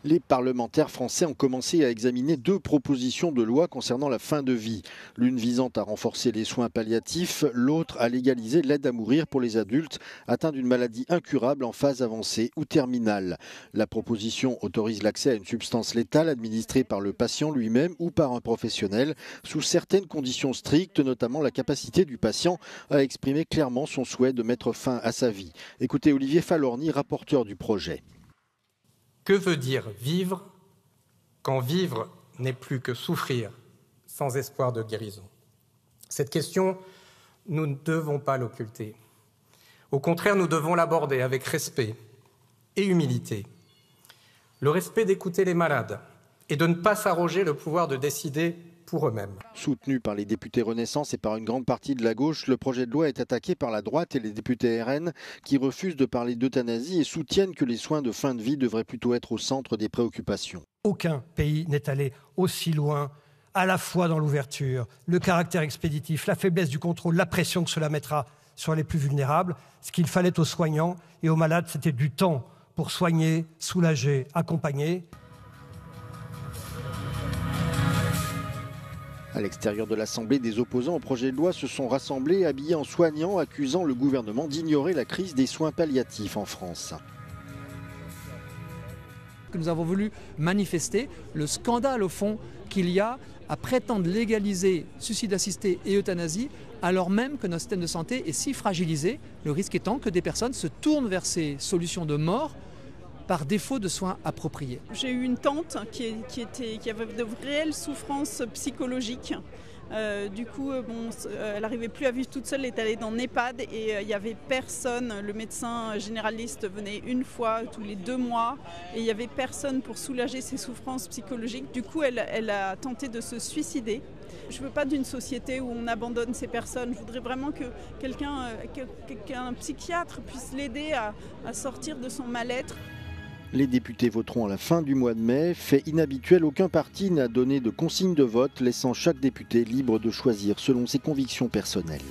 Les parlementaires français ont commencé à examiner 2 propositions de loi concernant la fin de vie. L'une visant à renforcer les soins palliatifs, l'autre à légaliser l'aide à mourir pour les adultes atteints d'une maladie incurable en phase avancée ou terminale. La proposition autorise l'accès à une substance létale administrée par le patient lui-même ou par un professionnel, sous certaines conditions strictes, notamment la capacité du patient à exprimer clairement son souhait de mettre fin à sa vie. Écoutez Olivier Falorni, rapporteur du projet. Que veut dire vivre quand vivre n'est plus que souffrir sans espoir de guérison? Cette question, nous ne devons pas l'occulter. Au contraire, nous devons l'aborder avec respect et humilité. Le respect d'écouter les malades et de ne pas s'arroger le pouvoir de décider pour eux-mêmes. Soutenu par les députés Renaissance et par une grande partie de la gauche, le projet de loi est attaqué par la droite et les députés RN qui refusent de parler d'euthanasie et soutiennent que les soins de fin de vie devraient plutôt être au centre des préoccupations. Aucun pays n'est allé aussi loin, à la fois dans l'ouverture, le caractère expéditif, la faiblesse du contrôle, la pression que cela mettra sur les plus vulnérables. Ce qu'il fallait aux soignants et aux malades, c'était du temps pour soigner, soulager, accompagner. À l'extérieur de l'Assemblée, des opposants au projet de loi se sont rassemblés, habillés en soignants, accusant le gouvernement d'ignorer la crise des soins palliatifs en France. Nous avons voulu manifester le scandale au fond qu'il y a à prétendre légaliser suicide assisté et euthanasie alors même que notre système de santé est si fragilisé, le risque étant que des personnes se tournent vers ces solutions de mort par défaut de soins appropriés. J'ai eu une tante qui avait de réelles souffrances psychologiques. Elle n'arrivait plus à vivre toute seule, elle est allée dans l'EHPAD et il n'y avait personne. Le médecin généraliste venait une fois tous les 2 mois et il n'y avait personne pour soulager ses souffrances psychologiques. Du coup, elle a tenté de se suicider. Je ne veux pas d'une société où on abandonne ces personnes. Je voudrais vraiment que qu'un psychiatre puisse l'aider à sortir de son mal-être. Les députés voteront à la fin du mois de mai. Fait inhabituel, aucun parti n'a donné de consigne de vote, laissant chaque député libre de choisir selon ses convictions personnelles.